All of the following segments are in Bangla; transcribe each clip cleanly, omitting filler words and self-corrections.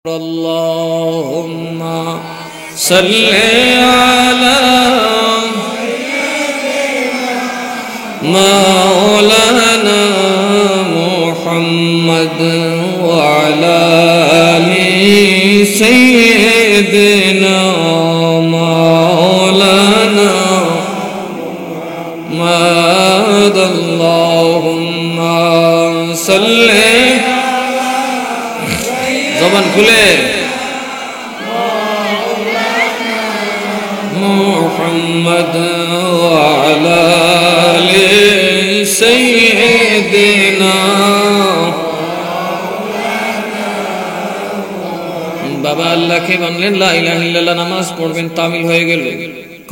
اللهم صل على مولانا محمد وعلى آل سيدنا مولانا محمد اللهم صل জবান খুলে মুহাম্মদ ওয়া আলা আলি সাইয়্যিদিনা। বাবা আল্লাহকে মানলেন, লা ইলাহা ইল্লাল্লাহ নামাজ পড়বেন, তামিল হয়ে গেল,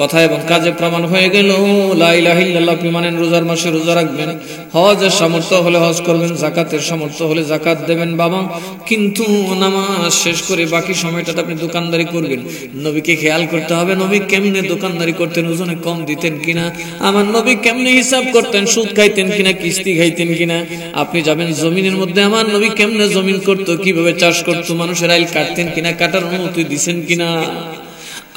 কথা এবং কাজে প্রমাণ হয়ে গেল। লা ইলাহা ইল্লাল্লাহ আপনি মানেন, রোজার মাসে রোজা রাখবেন, হজের সামর্থ্য হলে হজ করবেন, যাকাতের সামর্থ্য হলে যাকাত দেবেন বাবা। কিন্তু নামাজ শেষ করে বাকি সময়টা আপনি দোকানদারি করবেন। নবীকে খেয়াল করতে হবে, নবী কেমনে দোকানদারি করতেন, ওজনে কম দিতেন কিনা, আমার নবী কেমনে হিসাব করতেন, সুদ খাইতেন কিনা, কিস্তি খাইতেন কিনা। আপনি যাবেন জমিনের মধ্যে, আমার নবী কেমনে জমিন করতো, কিভাবে চাষ করতো, মানুষের আইল কাটতেন কিনা, কাটার অনুমতি দিছেন কিনা।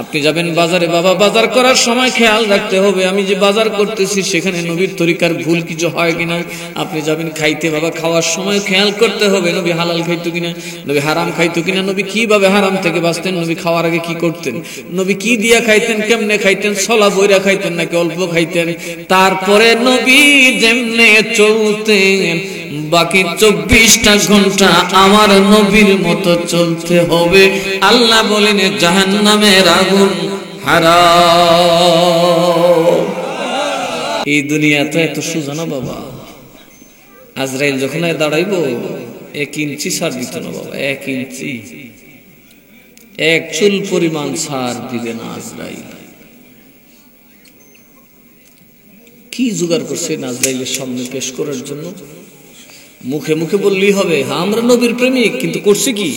আপনি যাবেন বাজারে, বাবা বাজার করার সময় খেয়াল রাখতে হবে আমি যে বাজার করতেছি সেখানে নবীর তরিকার ভুল কিছু হয় কিনা। আপনি যাবেন খাইতে, বাবা খাওয়ার সময় খেয়াল করতে হবে নবী হালাল খাইতো কিনা, নবী হারাম খাইতো কিনা, নবী কিভাবে হারাম থেকে বাঁচতেন, নবী খাওয়ার আগে কি করতেন, নবী কি দিয়া খাইতেন, কেমনে খাইতেন, ছলা বইরা খাইতেন নাকি অল্প খাইতেন। তারপরে নবী যেমনে চলতেন বাকি 24টা ঘন্টা আমার নবীর মতো চলতে হবে। আল্লাহ বলেন জাহান্নামের আগুন হারাম। এই দুনিয়াতে এত সোজা না বাবা। আজরাইল যখন দাঁড়াইবো 1 ইঞ্চি ছাড় দিত না বাবা, 1 ইঞ্চি, 1 চুল পরিমাণ ছাড় দিবে না আজরাইল। কি জোগাড় করছে আজরাইলের সামনে পেশ করার জন্য? মুখে মুখে বললেই হবে হ্যাঁ আমরা নবীর প্রেমিক, কিন্তু করছি কি,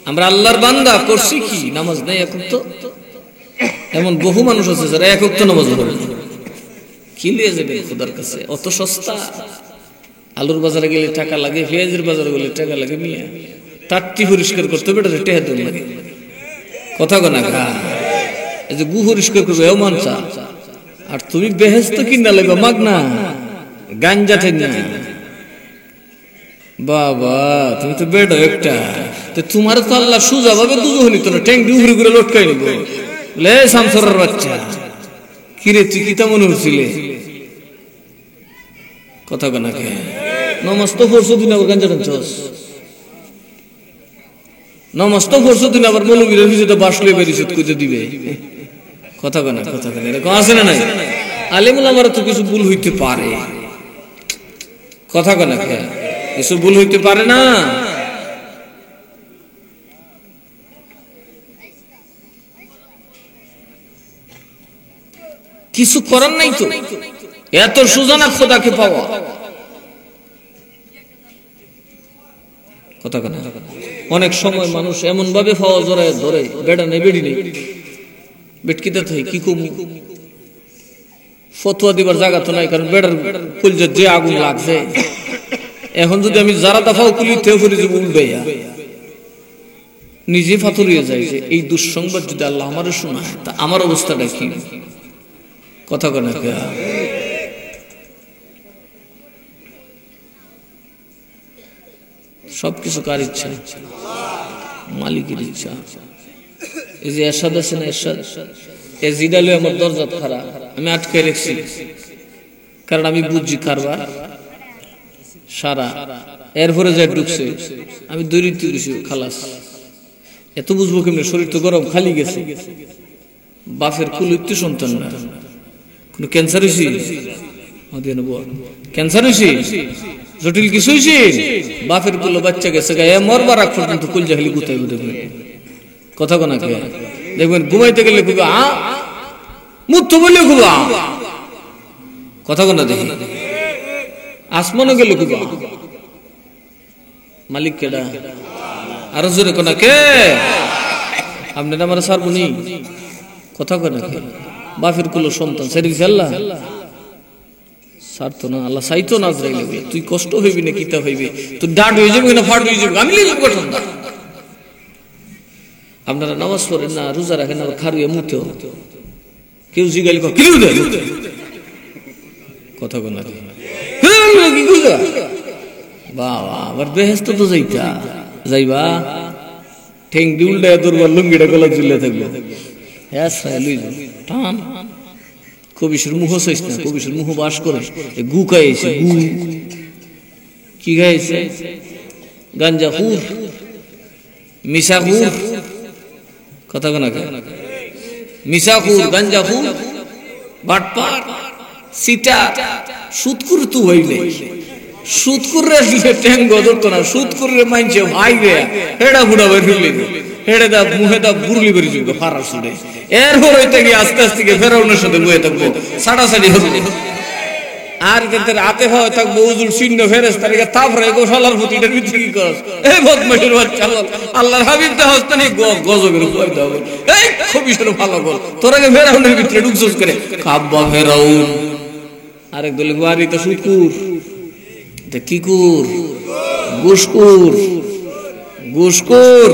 আমরা আল্লাহর বান্দা, করছি কি, নামাজ নাই এখন তো। এমন বহু মানুষ আছে যারা এক ওয়াক্ত নামাজ পড়ে না। কি লিয়ে যাবে খোদার কাছে? অত সস্তা। আলুর বাজারে গেলে টাকা লাগে, পেঁয়াজের বাজারে গেলে টাকা লাগে, মিয়া টাট্টি পরিষ্কার করতে হবে, এটা টেহা দূর লাগে, কথা গোনা খা। এই যে গু পরিষ্কার করবে এও মানসা, আর তুমি বেহেস্ত কিনা লাগবে মাগনা, গাঞ্জা ঠেন না বাবা, তুমি তো বেড়ো একটা। তো তোমার তো আল্লাহ সুজা ভাবে দুজো নিত না, ট্যাঙ্ক উঘুরি করে লটকাই নিব। লে শামসুরের বাচ্চা, কিরে তুই কি তেমন হচ্ছিলে, কথা কেনা কে নমাজ তো পড়ছো দিন আবার গাঞ্জা টানছস, নমাজ তো পড়ছো দিন আবার মৌলবীর ভিতরে বাসলে বেরিয়ে কইতে দিবে, কথা কেনা, কথা কেনা এরকম আছে না নাই? আলিমুল আমার তো কিছু ভুল হইতে পারে, কথা কেনা কে কিছু ভুল হইতে পারে না। কিছু করার নাই তো, এত সোজা না খোদাকে পাওয়া, কথা কেনা। অনেক সময় মানুষ এমন ভাবে পাওয়া জড়ায় ধরে, বেড়া নেই বেড়ি নেই, বেটকিতে থাকি কি কম ফতোয়া দিবার জায়গা তো নাই, কারণ বেড়ার ফুলছে যে আগুন লাগছে। এখন যদি আমি যারা দাফাও কুলিতে ফিরে যাব উল্টাইয়া নিজে ফাতুরিয়ে যায়, যে এই দুঃসংবাদ যদি আল্লাহ আমারও শোনায় তা আমার অবস্থাটা কি, কথা কেনা। সবকিছু কার ইচ্ছা, মালিকের ইচ্ছা। এই যে এরশাদ আছে না, এরশাদ এই জিডালে আমার দরজা খারাপ, আমি আটকে রেখেছি, কারণ আমি বুঝছি কারবার সারা। এরপরে যাই ঢুকছে, আমি দৈরিত দিছি খালাস। এত বুঝবো কেমনি, শরীর তো গরম, খালি গেছে, বাপের কুলিত্য সন্তান না, কোন ক্যান্সার হয়েছি, ক্যান্সার হয়েছি, জটিল কিছু হয়েছি, বাপের কুলো বাচ্চা গেছে গায়ে মরবার আগ পর্যন্ত কুলজা খালি গুতাই দেখবেন, কথা কোনা কে দেখবেন। ঘুমাইতে গেলে খুব মুক্ত বললে খুব কথা কোনা দেখি, আসমানে গেলে খুব মালিক কেডা, আরো জোরে কোনা কে, আপনারা আমার সারবনি, কথা কোনা বাপের কুলো সন্তান সেরি আল্লাহ ছাড়তো না, আল্লাহ চাইতো না আজরাইল তুই কষ্ট হইবি না কিতা হইবি, তুই ডাট হয়ে যাবি না ফাট হয়ে যাবি, আমি লিয়ে যাবো ঠান্ডা, আপনারা নামাজ পড়েন না, রোজা রাখেন, আবার খারুয়ে মুতে। কেউ জিগাইল কথা কোনা বাবা, আবার বেহেস্ত তো যাইবা ঠেং দি উল্টা তোরবার লুঙ্গিটা গলা ঝুলে থাকবো। টান কবিশের মুহ চাইছ না, কবিশের মুহ বাস করে গু খাইছে। গু কি খাইছে? গাঞ্জা খুর, মিশা খুর। কথা কোনা মিশা খুর, গাঞ্জা খুর, বাটপার, সিটা, সুদকুর তু হইলে সুদকুরে ট্যাং গদরতো না, সুদকুরে মাইনছে ভাই রে হেডা বুড়া বের হইলে হেডে দা মুহে দা বুরলি বেরি যুগ ফারা সুদে। এরপর হইতে গিয়ে আস্তে আস্তে ফেরাউনের সাথে বয়ে থাকবো, সাড়াসাড়ি হবে। আর কিন্তু রাতে হয় থাকবো উজুর চিহ্ন ফেরেশতাকে তাফরে গোশালার প্রতিটার ভিতরে কি করস? এই বদমাইশের বাচ্চা, আল্লাহর হাবিব তে হস্তানি গজবের ভয় দাও। এই খবিশের ভালো বল, তোরাকে ফেরাউনের ভিতরে ঢুকছস করে কাব্বা ফেরাউন। আরেক দলে বাড়ি তো সুকুর, কিকুর, গুসকুর, গুসকুর।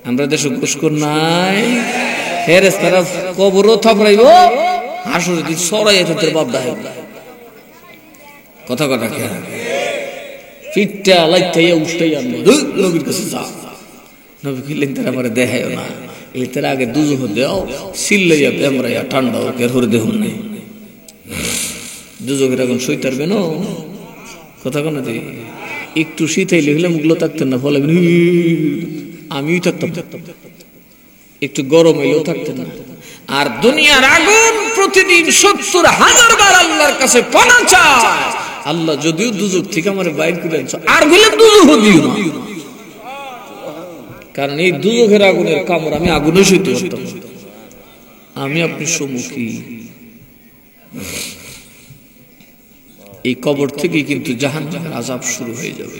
আমরা দেশে গুসকুর নাই। ফেরেশতারা কবরও থাপড়াইব, হাসুর দিন সরাই তোর বাপ দাহে। কথা কথা কে ফিটটা লাইতাইয়া উষ্টাই আনলো নবীর কাছে যা। নবী কইলেন তারা আমারে দেখায় না, এই তারা আগে দুজহ দেও, সিল্লাইয়া পেমরাইয়া ঠান্ডা হোক, এর হরে দেখুন নেই দুজকের এখন সই তারবে না। কথা কোন একটু শীত হইলে হইলে মুগলো থাকতেন না, ফলে আমিও থাকতাম, একটু গরম হইলেও থাকতেন না। আর দুনিয়ার আগুন প্রতিদিন ৭০,০০০ বার আল্লাহর কাছে পানা চায়। আল্লাহ যদিও দুজক থেকে আমার বাইর করে আনছো, আর বলে দুজক দিও না, কারণ এই দুজকের আগুনের কামড় আমি আগুনে সইতে পারতাম। আমি আপনি সম্মুখী। এই কবর থেকে কিন্তু জাহান্নামের আযাব শুরু হয়ে যাবে।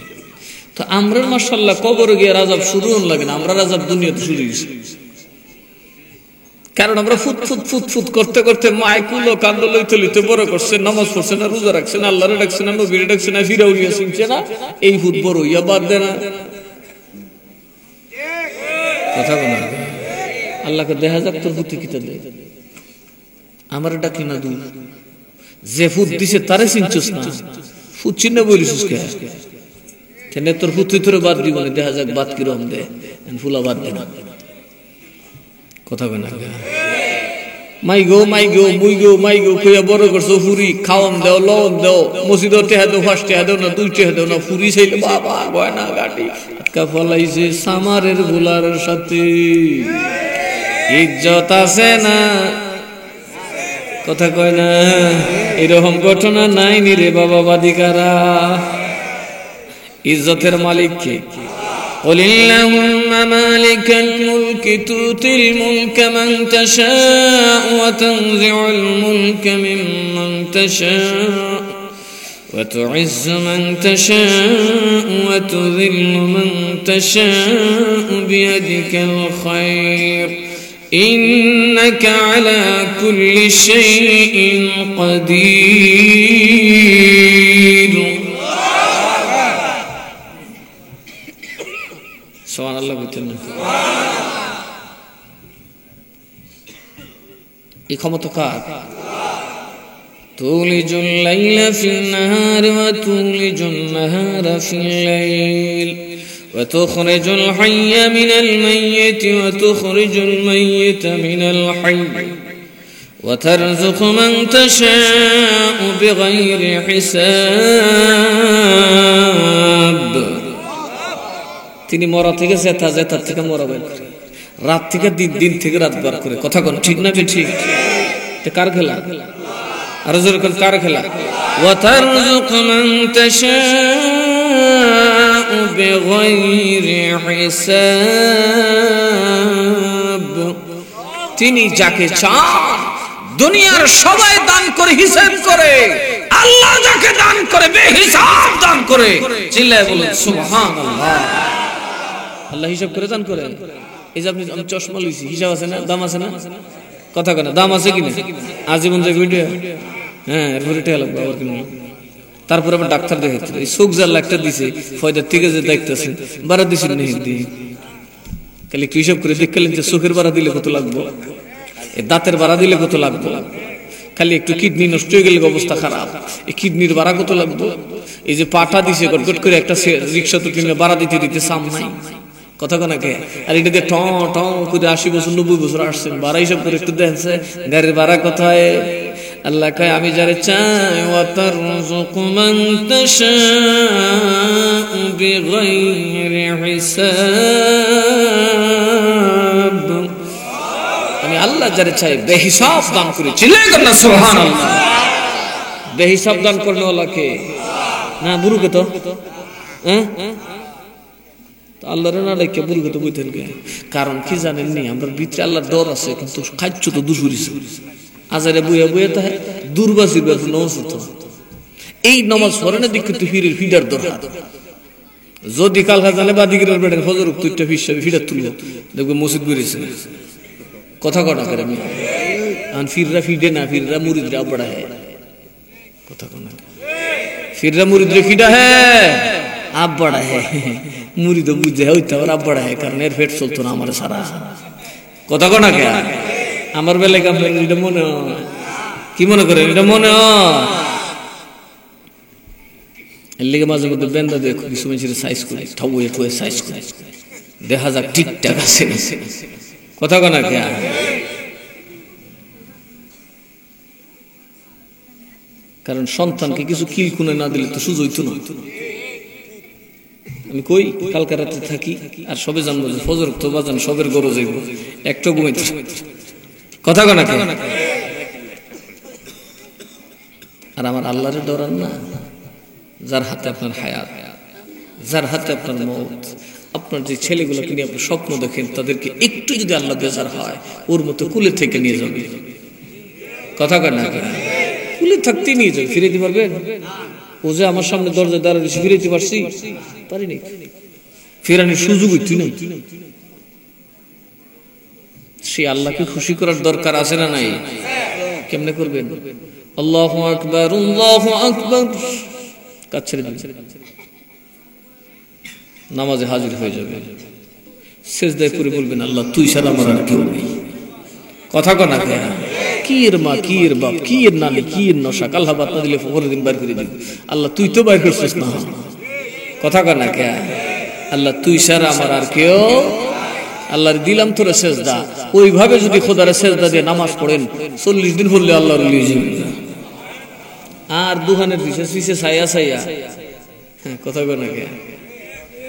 তো আমরা মাশাআল্লাহ কবরে গিয়ে আযাব শুরু হন লাগে না, আমরা আযাব দুনিয়াতে শুরু হয়েছে। কারণ আমরা ফুট ফুট ফুট ফুট করতে করতে মাইকুলো কান্দ লইতে লইতে বড় করছে, নামাজ পড়ছে না, রোজা রাখছে না, আল্লাহরে ডাকছে না, নবীরে ডাকছে না, ফিরাউলিয়া শুনছে না, এই ফুট বড় হইয়া বাদ দে না। কথা বলা আল্লাহকে দেখা যাক তোর বুদ্ধি কিতা দে, আমার ডাকি না দূর যে ফুট দিছে তারে চিনছস না, ফুট চিনে বলিস কে তেনে তোর ফুট তোরে বাদ দিব না, দেখা যাক বাদ কিরকম দে, ফুলা বাদ দে না। কথা বলে না মাই গো মাই গো মুই গো মাই গো কইয়া বড় করছো ফুরি, খাওয়াম দাও, লবণ দাও, মসজিদে টেহা দাও, ফার্স্ট টেহা দাও না, দুই টেহা দাও না, ফুরি চাইলে বাবা গয়না গাটি আটকা ফলাইছে সামারের গোলার সাথে। ইজ্জত আছে না? কথা কয় না? এরকম ঘটনা নাই নি রে বাবা বাদিকারা। ইজ্জতের মালিক কে? قل اللهم مالك الملك تؤتي الملك من تشاء وتنزع الملك ممن تشاء وتعز من تشاء وتذل من تشاء بيدك الخير إنك على كل شيء قدير. সুবহানাল্লাহ বলতেন না? এই ক্ষমতা কার? তুলিজুল লাইলা ফিল নাহার ওয়া তুলিজুন নাহারা ফিল লাইল ওয়া তুখরিজুল হাইয়া মিনাল মাইয়িতি ওয়া তুখরিজুল মাইয়িতা মিনাল হাইয়্যি ওয়া তারযুকু মান তাশাউ বিগাইরি হিসাব। তিনি মরা থেকে জেতা, জেতার থেকে মরা বের করে, রাত থেকে দিন, দিন থেকে রাত বার করে। কথা কোন ঠিক না? ঠিক। এটা কার খেলা? আর যেরকম কার খেলা? ওয়া তারযুকু মান তাশাউ বিগাইরি হিসাব। তিনি যাকে চান দুনিয়ার সবাই দান করে, হিসাব করে। আল্লাহ যাকে দান করে বেহিসাব দান করে। চিল্লায় বলুন সুবহানাল্লাহ। আল্লাহ হিসাব করে দান করে। এই যে আপনি চশমা লইছি, হিসাব আছে না? দাম আছে না? কথা কেন দাম আছে কিনা? আজীবন যে ভিডিও, হ্যাঁ এরপরে টেয়া লাগবে আবার কিনা। তারপরে আবার ডাক্তার দেখাচ্ছে, এই চোখ যার লাখটা দিছে ফয়দার থেকে যে দেখতেছে বারা দিছিল নেই দিয়ে খালি কি হিসাব করে দেখলেন যে চোখের ভাড়া দিলে কত লাগবে, দাঁতের ভাড়া দিলে কত লাগবে, খালি একটু কিডনি নষ্ট হয়ে গেলে অবস্থা খারাপ, এই কিডনির ভাড়া কত লাগবে, এই যে পাটা দিছে গটগট করে একটা রিক্সা তো কিনে ভাড়া দিতে দিতে সাম নাই, কথা কোনাকে। আর এটা দিয়ে টং টং করে 80 বছর 90 বছর আসছেন, ভাড়া হিসাব করে একটু দেখছে গাড়ির ভাড়া কোথায়। আল্লাহ কয় আমি যারে চাই ওয়াতারযুকু মান তাশাউ বিগাইরি হিসাব, আমি আল্লাহ যারে চাই বেহিসাব দান করি। চিল্লায় না সুবহানাল্লাহ। বেহিসাব দান করলে ওলাকে না বুড়ুকে তো আল্লাহরে না ডাইকে বুড়ুকে তো বইতেন কে, কারণ কি জানেন নি আমরা ভিতরে আল্লাহর ডর আছে কিন্তু খাচ্ছ তো দুশুরিছে আজারে বইয়া বইয়া তাহে দুর্বাসীর ব্যাপার নমাজ হতো। এই নমাজ পড়ানোর দিক কিন্তু ফিরের ফিডার দরকার। যদি কাল খাজানে বা দিগের বেড়ের ফজর উত্তরটা ফিডার তুলব দেখবে মসজিদ বেরিয়েছে, কথা কটা করে আমি ফিররা ফিডে না, ফিররা মুরিদরা বড়া হ্যাঁ, কথা কোনা ফিররা মুরিদরে ফিডা হ্যাঁ আপ বড়া হ্যাঁ, মুরিদ বুঝে হইতে আবার আপ বড়া হ্যাঁ, কারণ এর পেট চলতো না আমার সারা, কথা কোনা কে আমার বেলায় আপনার এটা মনে হয়, কি মনে করেন এটা মনে হয় এর লেগে মাঝে মধ্যে বেন্দা দেখো কিছু মানুষের সাইজ করে ঠাউয়ে ঠুয়ে সাইজ করে দেখা যাক ঠিকঠাক আছে, কথা কোনা কে। কারণ সন্তানকে কিছু কিল খুনে না দিলে তো সুযোগ হইতো না। আমি কই কালকে রাতে থাকি আর সবে জানবো যে ফজর তো বাজান সবের গরজ হইব, একটা ঘুমাইতে, কথা কোনা কে। আর আমার আল্লাহরে ডরান না, যার হাতে আপনার হায়াত, যার হাতে আপনার মওত। আপনার যে ছেলেগুলোকে নিয়ে আপনি স্বপ্ন দেখেন তাদেরকে একটু যদি আল্লাহ বেজার হয় ওর মতো কুলে থেকে নিয়ে যাবে, কথা কোনা কে। কুলে থাকতে নিয়ে যাবে, ফিরে দিতে পারবেন? ও যে আমার সামনে দরজায় দাঁড়িয়ে ফিরে দিতে পারছি পারিনি, ফেরানোর সুযোগ হইতো না। সে আল্লাহকে খুশি করার দরকার আছে না নাই? কেমনে করবেন? আল্লাহু আকবার আল্লাহু আকবার কাজ ছেড়ে দিন, নামাজে হাজির হয়ে যাবে, সিজদায় পড়ে বলবেন আল্লাহ তুই ছাড়া আমার আর কেউ নেই, কথা কোনা কে। কি এর মা, কি এর বাপ, কি এর নানি, কি এর নশা, আল্লাহ বাদ না দিলে পরের দিন বাইর করে দিন, আল্লাহ তুই তো বাইর করছিস না, কথা কোনা কে। আল্লাহ তুই ছাড়া আমার আর কেউ, আল্লাহর দিলাম তোরে সেজদা, ওইভাবে যদি খোদারে সেজদা দিয়ে নামাজ পড়েন 40 দিন পড়লে আল্লাহর ওলি হয়ে যাবে। আর দুহানের বিশেষ বিশেষ ছায়া ছায়া, কথা কোনা কে।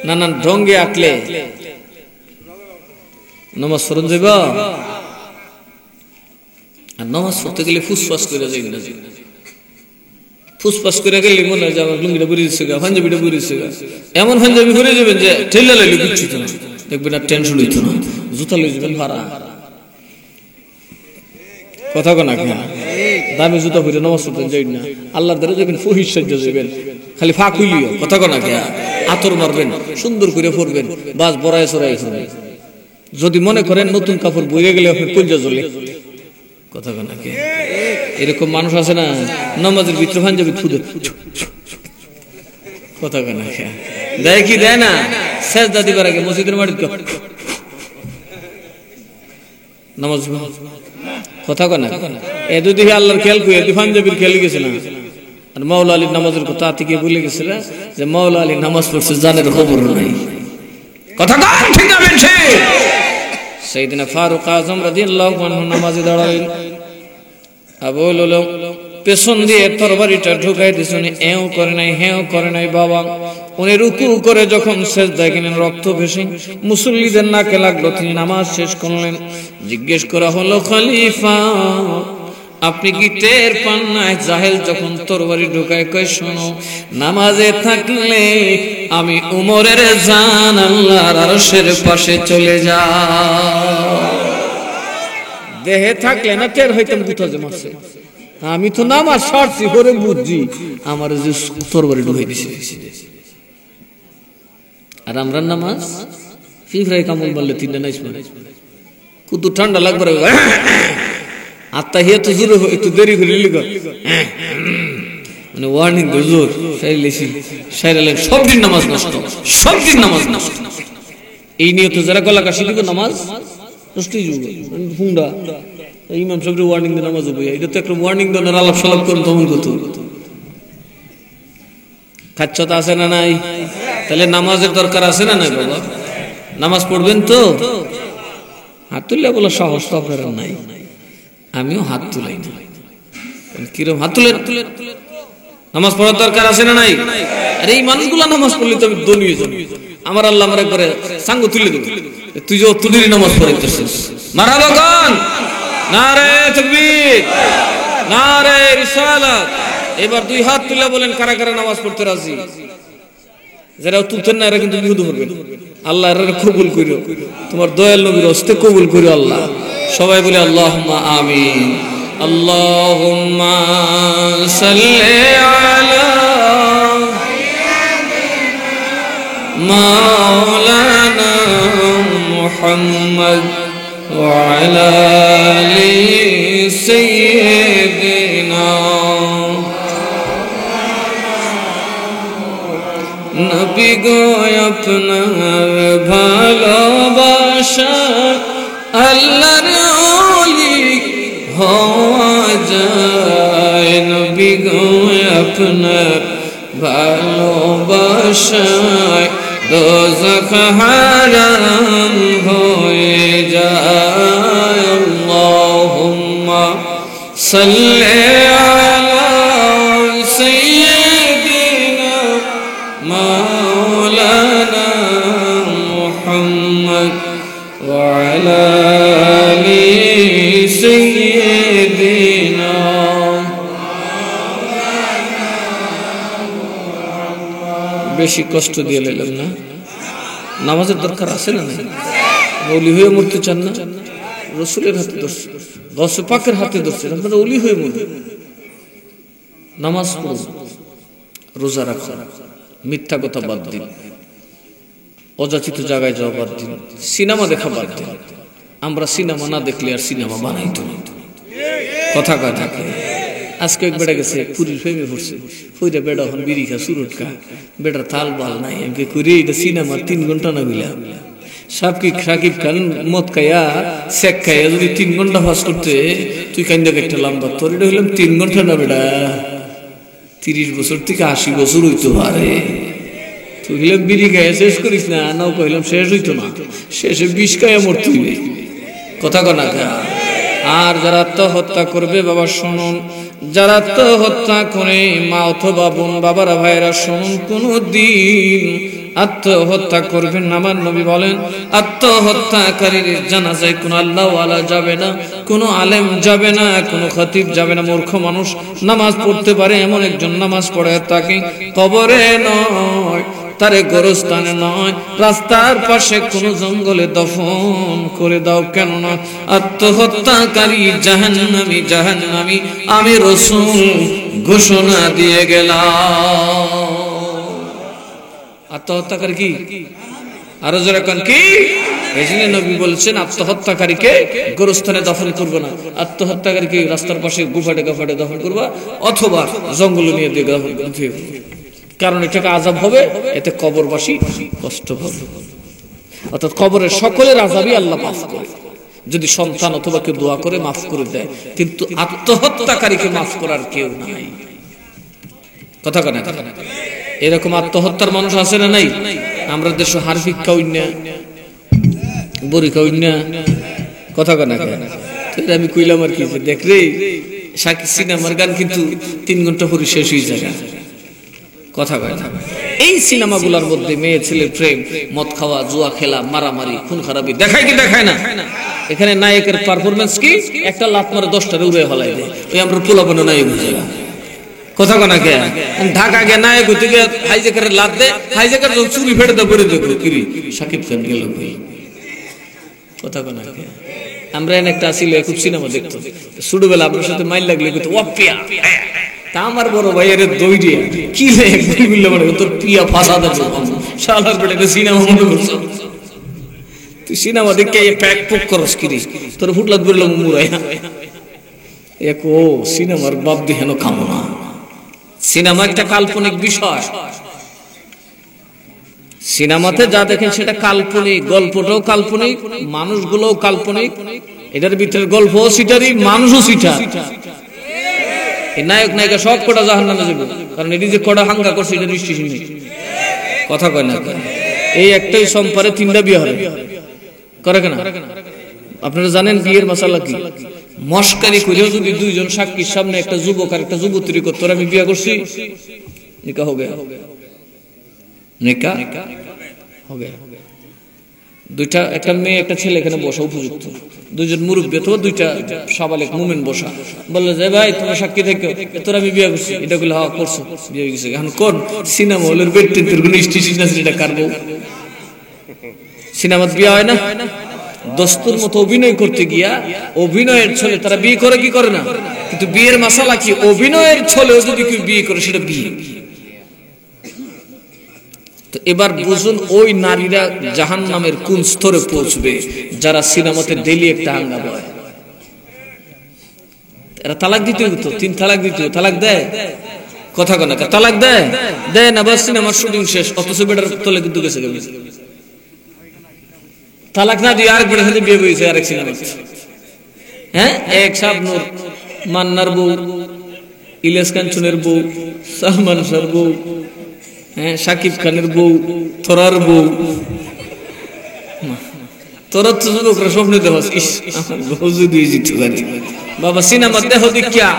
নানান ঢঙ্গে আঁকলে নামাজ পড়ন যাইব, আর নামাজ পড়তে গেলে ফুসফাস করে যাই না, ফুসফাস করে গেলে মনে হয় যে আমার লুঙ্গিটা বেরিয়ে দিচ্ছে গা, পাঞ্জাবিটা বেরিয়ে দিচ্ছে গা, এমন পাঞ্জাবি ঘুরে যাবেন যে ঠেলা লাইলে কিচ্ছু না, দেখবেন আর টেনশন হইতো না, জুতা লই যাবেন ভাড়া, কথা কোনা কে। দামি জুতা পরে নামাজ পড়তে যাই না, আল্লাহর দ্বারা যখন ফহিশ সাজ্জা যাবেন খালি ফাঁক হইলিও, কথা কোনা কে। আতর মারবেন, সুন্দর করে পড়বেন, বাস বড়ায় চড়াই করবেন। যদি মনে করেন নতুন কাপড় বইয়ে গেলে আপনার কলজা জ্বলে, কথা কোনা কে। এরকম মানুষ আছে না নামাজের ভিতরে পাঞ্জাবি খুদে, কথা কোনা কে। দেয় কি দেয় না, সেজদা দিবার আগে মসজিদের মাটিতে নামাজ, কথা কোনা। এ যদি আল্লাহর খেয়াল করে পাঞ্জাবির খেয়াল গেছে না, আর মাওলা আলীর নামাজের কথা থেকে বলে গেছিল যে মাওলা আলী নামাজ পড়ছে জানের খবর নাই, কথা ঠিক না বেশি। সাইয়েদনা ফারুক আযম রাদিয়াল্লাহু আনহু নামাজে দাঁড়ালেন, আবু লুলু পেছন দিয়ে তরবারিটা ঢুকাই দিয়েছেন, এও করে নাই হেও করে নাই বাবা। উনি রুকু করে যখন সিজদায় গেলেন রক্ত ভেসে মুসল্লিদের নাকে লাগলো, তিনি নামাজ শেষ করলেন। জিজ্ঞেস করা হলো খলিফা আপনি কি টের পান না জাহেল যখন তরবারি ঢুকায় কয় শোনো নামাজে থাকলে আমি উমরের জান আল্লাহর আরশের পাশে চলে যাও, দেহে থাকলে না টের হইতাম কোথাও যে মারছে, আমি তো নামাজ ছাড়ছি পরে বুঝছি আমার যে তরবারি ঢুকাই দিছে। আর আমরা নামাজ ফিফরাই কামল বললে 3টা নাইস মানে কত ঠান্ডা লাগবে, আত্মা তো জোর একটু দেরি করে লিখো মানে ওয়ার্নিং জোর সাইলেছি সাইরালে সব দিন নামাজ নষ্ট, সব দিন নামাজ নষ্ট। এই নিয়তে যারা গলা কাশি দিব নামাজ নষ্টই যাব হুন্ডা ইমাম সাহেবের ওয়ার্নিং দিয়ে নামাজ হবে এটা তো একটা ওয়ার্নিং দেওয়ার আলাপ সালাপ করুন তখন কত খাচ্ছতা আছে না নাই তাহলে নামাজের দরকার আছে না নাই বাবা নামাজ পড়বেন তো হাত তুললে বলে সাহস তো আপনার নাই আমিও হাত তুলাই না কিরম হাত তুলে নামাজ পড়ার দরকার আছে না নাই আরে এই মানুষগুলা নামাজ পড়লে তো আমি দলীয় যাবো আমার আল্লাহ আমার একবারে সাঙ্গ তুলে দেবো তুই যে অত্যধিক নামাজ পড়াইতেছিস মারহাবা গান নারে তাকবীর নারে রিসালাত এবার দুই হাত তুলে বলেন কারা কারা নামাজ পড়তে রাজি যারা তুলতেন না এরা কিন্তু বিরোধ করবেন আল্লাহ এর কবুল করিও তোমার দয়াল নবীর হস্তে কবুল করিও আল্লাহ সবাই বলে আল্লাহুম্মা আমিন আল্লাহুম্মা সাল্লি আলা মাওলানা মুহাম্মদ ওয়া আলা আলি সাইয়্যিদিনা নবী গো আপনার ভালোবাসা আল্লাহর ওলি হওয়া যায় নবী গো আপনার ভালোবাসায় দোজখ হারাম হয়ে যায় আল্লাহুম্মা সাল্লি আলা সাইয়্যিদিনা মাওলানা মুহাম্মদ ওয়া আলা আলি সাইয়্যিদিনা বেশি কষ্ট দিয়ে নিলাম না নামাজের দরকার আছে না নাই ওলি হয়ে মরতে চান না রাসূলের হাতে ধরছে গাউসে পাকের হাতে ধরছে আপনারা ওলি হয়ে মরবেন নামাজ পড়ুন রোজা রাখুন মিথ্যা কথা বাদ দিন অযাচিত জায়গায় যাওয়া বাদ দিন সিনেমা দেখা বাদ দিন আমরা সিনেমা না দেখলে আর সিনেমা বানাইতো না কথা কয় থাকে আজকে এক বেড়া গেছে পুরীর ফেমে পড়ছে ওইটা বেড়া হন বিড়ি খা সুরট খা বেটার তাল বাল নাই এমকে করে এটা সিনেমা 3 ঘন্টা না বিলা সাকিব খান মদ খাইয়া শেখ খাইয়া যদি 3 ঘন্টা পাস করতে তুই কান্দা একটা লম্বা তোর এটা হইলাম 3 ঘন্টা না বেড়া 30 বছর থেকে 80 বছর হইতো পারে তুই হইলাম বিড়ি খাইয়া শেষ করিস না নাও কইলাম শেষ হইতো না শেষে 20 খাইয়া মরতে হইবে কথা কনা খা আর যারা আত্মহত্যা করবে বাবা শুনুন যারা আত্মহত্যা করে মা অথবা বোন বাবারা ভাইরা শুনুন কোনদিন আত্মহত্যা করবেন না আমার নবী বলেন আত্মহত্যাকারীর জানাজায় কোন আল্লাহওয়ালা যাবে না কোন আলেম যাবে না কোন খতিব যাবে না মূর্খ মানুষ নামাজ পড়তে পারে এমন একজন নামাজ পড়ে তাকে কবরে নয় তারে গোরস্থানে নয় রাস্তার পাশে কোন জঙ্গলে দফন করে দাও কেননা আত্মহত্যাকারী জাহান্নামী জাহান্নামী আমি রাসূল ঘোষণা দিয়ে গেলাম আত্মহত্যাকারী কি আরো জোরে কোন কি এজন্য নবী বলেছেন আত্মহত্যাকারীকে গোরস্থানে দফন করব না আত্মহত্যাকারীকে রাস্তার পাশে গুফাটে গাফাটে দফন করবা অথবা জঙ্গলে নিয়ে দিয়ে দফন করতে কারণ এটাকে আযাব হবে এতে কবরবাসী কষ্ট পাবে অর্থাৎ কবরের সকলের আযাবই আল্লাহ মাফ করে যদি সন্তান অথবা কেউ দোয়া করে মাফ করে দেয় কিন্তু আত্মহত্যাকারীকে মাফ করার কেউ নাই কথা কেন এরকম আত্মহত্যার মানুষ আছে না নাই আমরা দেশে হারফিক কাউন্না বড়ি কাউন্না কথা কেন আমি কইলাম আর কি দেখ রে সাকি সিনেমার গান কিন্তু 3 ঘন্টা পরে শেষ হয়ে যায় কথা কয় না এই সিনেমাগুলোর মধ্যে মেয়ে ছেলের প্রেম মদ খাওয়া জুয়া খেলা মারামারি খুন খারাপি দেখায় কি দেখায় না এখানে নায়কের পারফরম্যান্স কি একটা লাত মারে 10টারে উড়ে ফেলাই দেয় ওই আমরা পোলাপন নাই বুঝে কথা কোনা কে ঢাকা গে নায়ক হইতে গে হাইজেকারের লাত দে হাইজেকার চুরি ফেটে দে করে দেখো কিরি সাকিব খান গেল কই কথা কোনা কে আমরা এনে একটা আসিল খুব সিনেমা দেখতো ছোটবেলা আপনার সাথে মাইল লাগলে কইতো ওপিয়া তা আমার বড় ভাইয়ের দইরে কি লে একদিন বললে মানে তোর পিয়া ফাসা দাও শালার বেটা সিনেমা মনে করছ তুই সিনেমা দেখে প্যাক পুক করস কিরি তোর ফুটলাত বলল মুরাই এক ও সিনেমার বাপ দিহেন কামনা সিনেমা একটা কাল্পনিক বিষয় সিনেমাতে যা দেখেন সেটা কাল্পনিক, গল্পটাও কাল্পনিক, মানুষগুলোও কাল্পনিক, এটার ভিতরে গল্পও সিটারি, মানুষও সিটার। এই নায়ক নায়িকা সব কটা জাহান্নামে যাবে, কারণ এটি যে কটা হাঙ্গা করছে এটা দৃষ্টিহীন নেই। কথা কয় না, এই একটাই সম্পারে 3টা বিয়ে হবে, করে কেনা? আপনারা জানেন বিয়ের মাসালা কি? মস্কারি করেও যদি 2 জন সাক্ষীর সামনে একটা যুবক আর একটা যুবতী করতো, আমি বিয়ে করছি, নিকাহ হবে, নিকাহ হবে। দুইটা, একটা মেয়ে একটা ছেলে এখানে বসা উপযুক্ত, 2 জন মুরব্বী অথবা 2টা সাবালেক মুমিন বসা, বললো যে ভাই তোমরা সাক্ষী থেকে তোর আমি বিয়ে করছি, এটা বলে হওয়া করছো, বিয়ে হয়ে গেছে। এখন কোন সিনেমা হলের বেডটির কোনো স্টেশন আছে যেটা কাটবো? সিনেমাত বিয়ে হয় না? দস্তুর মতো অভিনয় করতে গিয়া অভিনয়ের ছলে তারা বিয়ে করে কি করে না? কিন্তু বিয়ের মাসালা কি? অভিনয়ের ছলেও যদি কেউ বিয়ে করে সেটা বিয়ে। তো এবার বুঝুন ওই নারীরা জাহান্নামের কোন স্তরে পৌঁছবে যারা সিনেমাতে ডেইলি একটা হাঙ্গামা হয়। এরা তালাক দিতে হতো, 3 তালাক দিতে, তালাক দেয়? কথা কয় না, তালাক দেয়? দেয় না, বাস সিনেমার শুটিং শেষ, অথচ বেটার তলে কিন্তু গেছে। তালাক না দিয়ে আরেক বেটার সাথে বিয়ে হয়েছে আরেক সিনেমা। হ্যাঁ, এক শাবনূর, মান্নার বউ, ইলিয়াস কাঞ্চনের বউ, সালমান শাহর বউ, হ্যাঁ শাকিব খানের বউ, তোরার বউ। তোরা তো যুবকরা স্বপ্নে দেখস, ইস আমার বউ যদি জিতে পারি। বাবা সিনেমা দেখো দেখিয়া,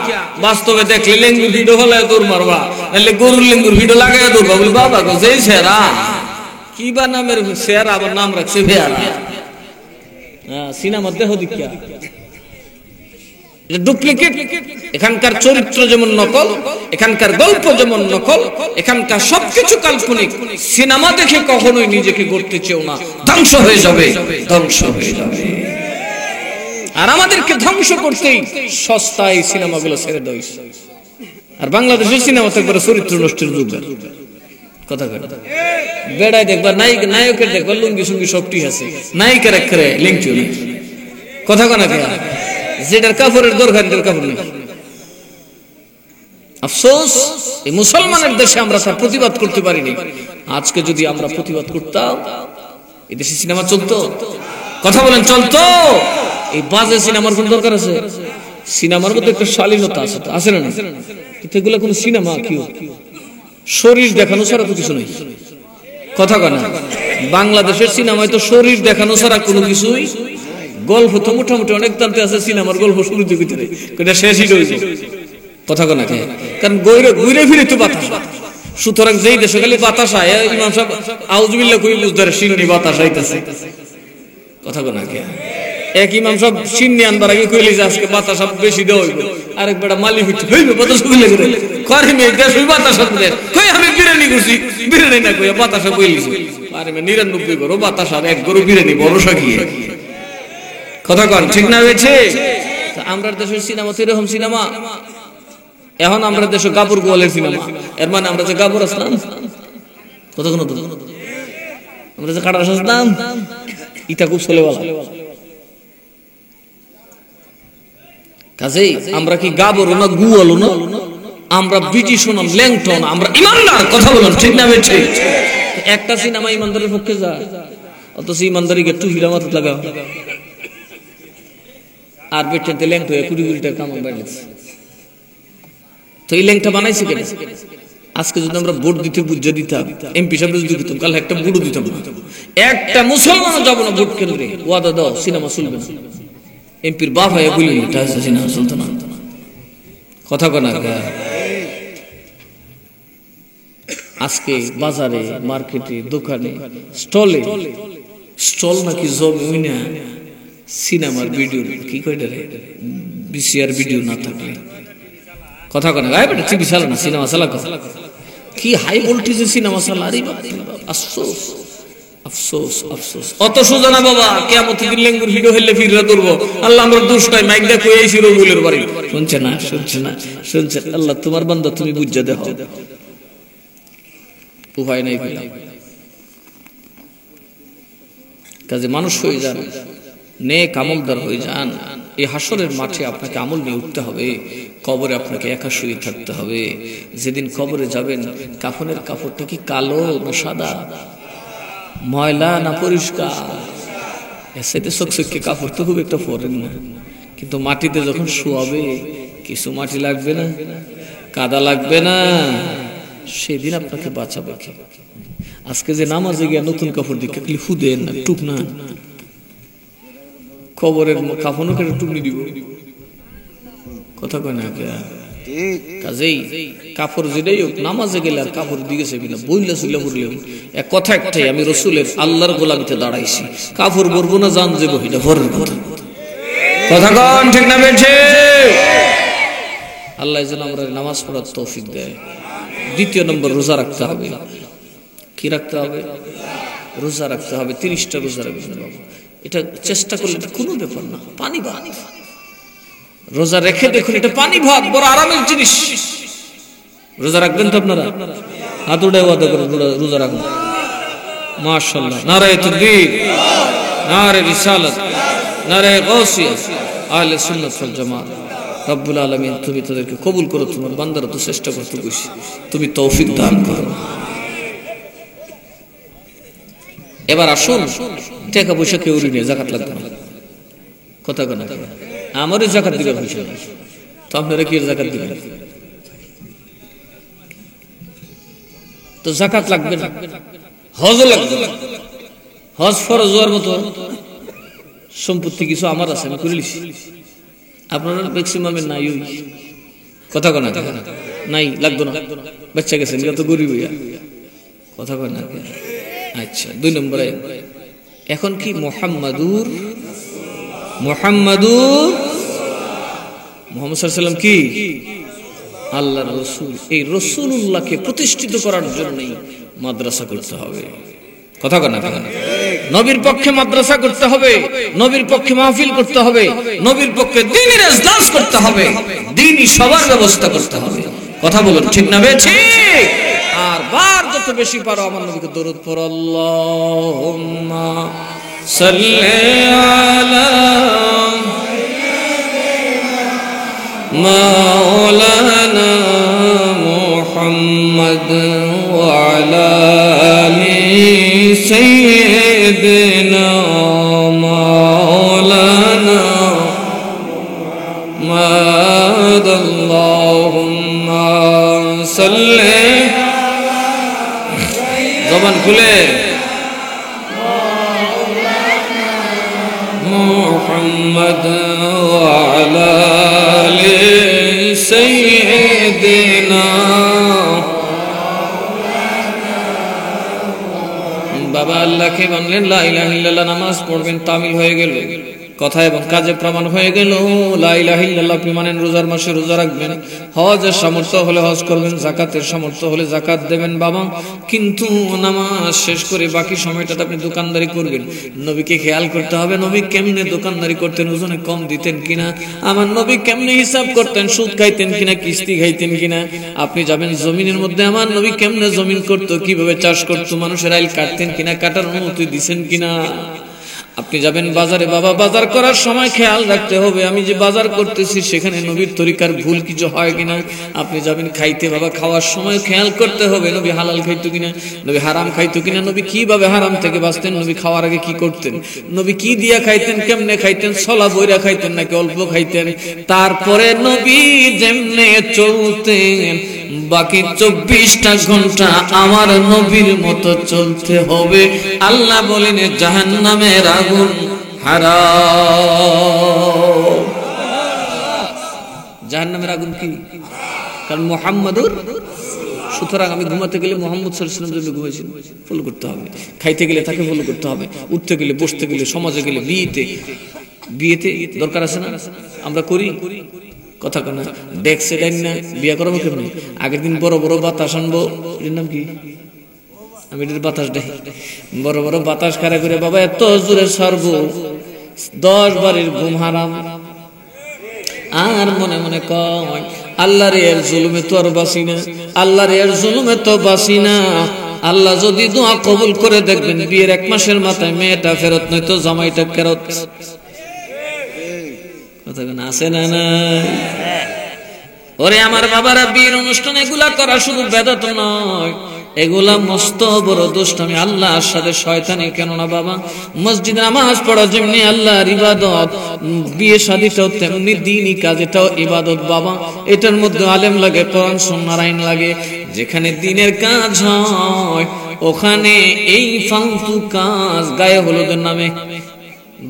বাস্তবে দেখলে লেঙ্গুর ভিডিও হলায় দৌড় মারবা, নাহলে গরুর লেঙ্গুর ভিডিও লাগাই দৌড়বা। বলি বাবা গো যে সেরা, কি বা নামের সেরা, আবার নাম রাখছে ভেয়ারা। সিনেমা দেখো দেখিয়া ডুপ্লিকেট। এখানকার চরিত্র যেমন নকল, এখানকার গল্প যেমন নকল, এখানকার সবকিছু কাল্পনিক। সিনেমা দেখে কখনোই নিজেকে গড়তে চেও না, ধ্বংস হয়ে যাবে, ধ্বংস হয়ে যাবে। আর আমাদেরকে ধ্বংস করতেই সস্তায় সিনেমাগুলো ছেড়ে দেয়। আর বাংলাদেশের সিনেমা থাকবে চরিত্র নষ্টের যুগ। কথা কয় বেড়ায় দেখবা, নায়কের দেখবা লুঙ্গি সুঙ্গি সবটি আছে, নায়িকার একেবারে লিঙ্কটিও নেই। কথা কয় না, যেটার কাপড়ের দরকার এটার কাপড় নেই। আফসোস, এই মুসলমানের দেশে আমরা তার প্রতিবাদ করতে পারিনি। আজকে যদি আমরা প্রতিবাদ করতাম, এই দেশে সিনেমা চলতো? কথা বলেন, চলতো? এই বাজে সিনেমার কোন দরকার আছে? সিনেমার মধ্যে একটা শালীনতা আছে, আছে না? কিন্তু এগুলো কোন সিনেমা? কি শরীর দেখানো ছাড়া তো কিছু নেই। কথা কয় না? বাংলাদেশের সিনেমায় তো শরীর দেখানো ছাড়া কোনো কিছুই। গল্প তো মোটামুটি অনেক টানতে আছে, সিনেমার গল্প শুরুতে ভিতরে এটা শেষই রয়েছে। কথা কয় না, কারণ ঘুরে ফিরে তো বাতাস। সুতরাং যেই দেশে খালি বাতাস আয়, ইমাম সাহেব আউযুবিল্লাহ কই বুঝদারে সিন্নি বাতাস আইতাছে। কথা কয় না, এক ইমাম সাহেব সিন্নি আনবার আগে কইলি যে আজকে বাতাস বেশি দেওয়া হইব, আরেক বেটা মালি হইতে হইবে বাতাস কইলে করে করে মে দেশ হই বাতাস হবে কই আমি বিরিয়ানি করছি, বিরিয়ানি না কইয়া বাতাস কইলিছি। আরে মে 99 গরো বাতাস আর এক গরো বিরিয়ানি ভরসা কি? কথা কন ঠিক না হয়েছে? আমরা দেশের সিনেমা তো এরকম সিনেমা। এখন আমরা দেশে গাবুর গোয়ালের সিনেমা, এর মানে আমরা যে গাবুর আসলাম, কতক্ষণ হতো আমরা যে কাটার আসলাম, ইটা খুব ছেলেওয়ালা। কাজেই আমরা কি গাবরও না, গুয়ালও না, আমরা ব্রিটিশ না, ল্যাংটন, আমরা ইমানদার। কথা বলুন ঠিক না হয়েছে? একটা সিনেমা ইমানদারের পক্ষে যায়, অথচ ইমানদারিকে একটু হিরা মাথা লাগা আর বেটে ল্যাংটো 20 টাকা কামাই বাড়িয়েছে। তো এই ল্যাংটা বানাইছে কেন? আজকে যদি আমরা ভোট দিতে বুঝে দিতাম, এমপি সাহেব যদি দিতাম, কাল একটা বুড়ো দিতাম, একটা মুসলমানও যাবো না ভোট কেন্দ্রে। ওয়াদা দাও সিনেমা চলবে না। এমপির বাপ হয় বলি সিনেমা চলতো না। কথা কনা। আজকে বাজারে, মার্কেটে, দোকানে, স্টলে, স্টল নাকি জমি না সিনেমার ভিডিও, কি কয়টা রে বিসিআর ভিডিও না থাকলে। কথা কনা গায়ে বেটা টিভি চালা না, সিনেমা চালা। কি হাই ভোল্টেজের সিনেমা চালা। আরে আফসোস, আফসোস, আফসোস। অত সোজা না বাবা, কিয়ামতের দিন লেঙ্গুর ভিডিও হইলে ফিররা করবো। আল্লাহ আমরা দোষ নাই, মাইক দা কই আইছি রবুলের বাড়ি। শুনছে না, শুনছে না, শুনছে। আল্লাহ তোমার বান্দা তুমি বুঝা দেখো, উপায় নাই। কাজে মানুষ হয়ে যান, নেক আমলদার হয়ে যান। এই হাসরের মাঠে আপনাকে আমল নিয়ে উঠতে হবে। কবরে আপনাকে একা শুয়ে থাকতে হবে। যেদিন কবরে যাবেন, কাফনের কাপড়টা কি কালো না সাদা? ময়লা না পরিষ্কার? এসেতে চকচকে কাপড় তো খুব একটা পরেন না, কিন্তু মাটিতে যখন শোয়াবে কিছু মাটি লাগবে না, কাদা লাগবে না, সেদিন আপনাকে বাঁচাবে কে? আজকে যে নামাজে গিয়ে নতুন কাপড় দিকে খালি ফুদেন না, টুক না, কবরের কাফনও কেটে টুকনি দিব, কথা কয় না? কাজেই কাপড় যেটাই হোক, নামাজে গেলে আর কাপড় দিকে যাবি না, বইলা চুইলা পড়লে এক কথা একটাই, আমি রসুলের আল্লাহর গোলামিতে দাঁড়াইছি, কাপড় পরবো না, জান যাবো, এটা ভরের কথা। কথা কন ঠিক না বেঠে? আল্লাহ যেন আমরা নামাজ পড়ার তৌফিক দেয়। দ্বিতীয় নম্বর, রোজা রাখতে হবে। কি রাখতে হবে? রোজা রাখতে হবে। 30টা রোজা রাখবেন বাবা, এটা চেষ্টা করলে এটা কোনো ব্যাপার না। পানি ভাত রোজা রেখে দেখুন, এটা পানি ভাত বড় আরামের জিনিস। রোজা রাখবেন তো আপনারা? হাত উঠে ওয়াদা করেন রোজা রাখবেন। মাশাআল্লাহ, নারায়ে তাকবীর, নারায়ে রিসালাত, নারায়ে গাউসিয়া, আহলে সুন্নাত ওয়াল জামাত। রব্বুল আলামিন তুমি তাদেরকে কবুল করো, তোমার বান্দারা তো চেষ্টা করতে বসি, তুমি তৌফিক দান করো। এবার আসুন, টাকা পয়সা কেউ নিয়ে যাকাত লাগবে না, কথা কেন? আমারও যাকাত দিবে পয়সা, তো আপনারা কি যাকাত দিবেন? তো যাকাত লাগবে না, হজ লাগবে না। হজ ফরজ হওয়ার মতো সম্পত্তি কিছু আমার আছে, আমি করে লিছি, আপনারা ম্যাক্সিমামের নাই, ওই কথা কেন? নাই, লাগবে না, বাচ্চা গেছেন, তো গরিব হইয়া, কথা কয় না? আচ্ছা, 2 নম্বরে এখন কি মুহাম্মাদুর মুহাম্মদ সাল্লাল্লাহু আলাইহি ওয়াসাল্লাম কি আল্লাহর রাসূল। এই রাসূলুল্লাহকে প্রতিষ্ঠিত করার জন্যই মাদ্রাসা করতে হবে, কথা কয় না? নবীর পক্ষে মাদ্রাসা করতে হবে, নবীর পক্ষে মাহফিল করতে হবে, নবীর পক্ষে দ্বীনি ইজলাস করতে হবে, দ্বীনি সবার ব্যবস্থা করতে হবে। কথা বলুন ঠিক না বেঠি? আর বার যত বেশি পারো আমার নবীকে দরুদ পড়ো। আল্লাহুম্মা সাল্লি আলা মাওলানা মুহাম্মদ ওয়া আলা আলি সাইয়্যিদিনা মাওলানা মুহাম্মদ। আল্লাহুম্মা সাল্লি, জবান খুলে, মুহাম্মদ ওয়া আলা আলি সাইয়্যিদিনা। বাবা আল্লাহকে মানলেন, লা ইলাহা ইল্লাল্লাহ, নামাজ পড়বেন, তামিল হয়ে গেল, কথা এবং কাজে প্রমাণ হয়ে গেল। লা ইলাহা ইল্লাল্লাহ আপনি মানেন, রোজার মাসে রোজা রাখবেন, হজের সামর্থ্য হলে হজ করবেন, যাকাতের সামর্থ্য হলে যাকাত দেবেন বাবা। কিন্তু নামাজ শেষ করে বাকি সময়টা আপনি দোকানদারি করবেন। নবীকে খেয়াল করতে হবে, নবী কেমনে দোকানদারি করতেন, ওজনে কম দিতেন কিনা, আমার নবী কেমনে হিসাব করতেন, সুদ খাইতেন কিনা, কিস্তি খাইতেন কিনা। আপনি যাবেন জমিনের মধ্যে, আমার নবী কেমনে জমিন করতো, কিভাবে চাষ করতো, মানুষের আইল কাটতেন কিনা, কাটার অনুমতি দিছেন কিনা। আপনি যাবেন বাজারে, বাবা বাজার করার সময় খেয়াল রাখতে হবে, আমি যে বাজার করতেছি সেখানে নবীর তরিকার ভুল কিছু হয় কিনা। আপনি যাবেন খাইতে, বাবা খাওয়ার সময় খেয়াল করতে হবে, নবী হালাল খাইতো কিনা, নবী হারাম খাইতো কিনা, নবী কিভাবে হারাম থেকে বাঁচতেন, নবী খাওয়ার আগে কি করতেন, নবী কি দিয়া খাইতেন, কেমনে খাইতেন, ছলা বইরা খাইতেন নাকি অল্প খাইতেন। তারপরে নবী যেমনে চলতেন বাকি 24টা ঘন্টা আমার নবীর মতো চলতে হবে। আল্লাহ বলেন জাহান্নামের আগুন হারাম। জাহান্নামের আগুন কি? কারণ মুহাম্মাদুর। সুতরাং আমি ঘুমাতে গেলে মুহাম্মদ সাল্লাল্লাহু আলাইহি ওয়াসাল্লাম ঘুমাইছেন, ফলো করতে হবে। খাইতে গেলে তাকে ফলো করতে হবে, উঠতে গেলে, বসতে গেলে, সমাজে গেলে, বিয়েতে দরকার আছে না, আমরা করি, কথা কেন? ডেক্সে ডাইন না বিয়া করবো কেমনি, আগের দিন বড় বড় বাতাস আনবো, এটার নাম কি, আমি এটার বাতাস দেখি, বড় বড় বাতাস খাড়া করে বাবা এত জোরে ছাড়বো 10 বারের ঘুম হারাম। আর মনে মনে কয় আল্লাহর এর জুলুমে তো আর বাসি না, আল্লাহর এর জুলুমে তো বাসি না। আল্লাহ যদি দোয়া কবুল করে দেখবেন বিয়ের 1 মাসের মাথায় মেয়েটা ফেরত, নয়তো জামাইটা ফেরত। আছে না নাই? ওরে আমার বাবারা, বিয়ের অনুষ্ঠান এগুলা করা শুধু বেদাত নয়, এগুলা মস্ত বড় দুষ্টামি, আল্লাহর সাথে শয়তানি। কেননা বাবা মসজিদে নামাজ পড়া যেমনি আল্লাহর ইবাদত, বিয়ে শাদীটাও তেমনি দ্বীনি কাজ, এটাও ইবাদত বাবা। এটার মধ্যে আলেম লাগে, কোরআন সুন্নাহর আইন লাগে। যেখানে দ্বীনের কাজ হয় ওখানে এই ফালতু কাজ, গায়ে হলুদের নামে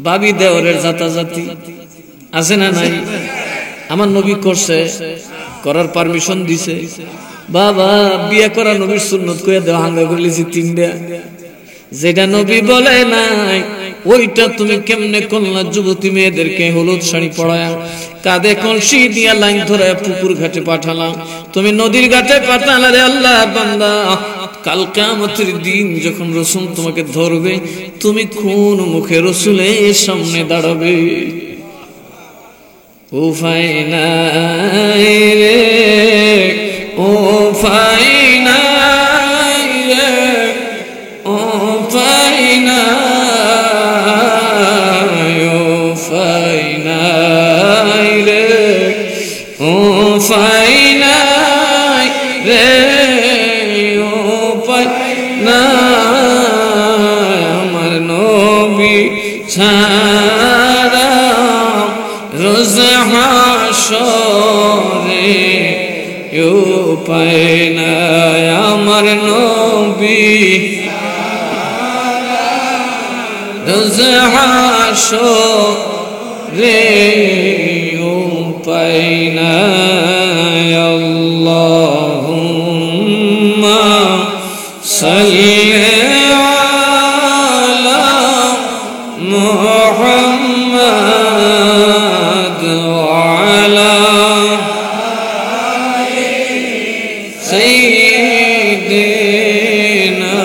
বাবি দেওরের জাতাজাতি আছে না নাই? আমার নবী করছে, করার পারমিশন দিছে। বাবা বিয়ে করা নবীর সুন্নত কইয়া দেওয়া, হাঙ্গা করলেছি তিনটা। যেটা নবী বলে নাই ওইটা তুমি কেমনে করলা? যুবতী মেয়েদেরকে হলুদ শাড়ি পরায়া, কাঁধে কলসি দিয়া লাইন ধরে পুকুর ঘাটে পাঠালাম, তুমি নদীর ঘাটে পাঠালা। রে আল্লাহ বান্দা, কাল কিয়ামতের দিন যখন রাসূল তোমাকে ধরবে, তুমি কোন মুখে রাসূলের সামনে দাঁড়াবে? ও ফাইনাই রে, ও ফাইনাই রে, ও ফাইনাই, ও ফাইনাই রে, ও ফাইনাই রে, ও ফাইনাই। আমার নবী ছাড়া রোজ হাসরে উপায় নাই, আমার নবী রোজ হাসরে উপায় নাই। আল্লাহুম্মা সাল্লি আলা মুহাম্মাদ ওয়া আলা সাইয়্যিদিনা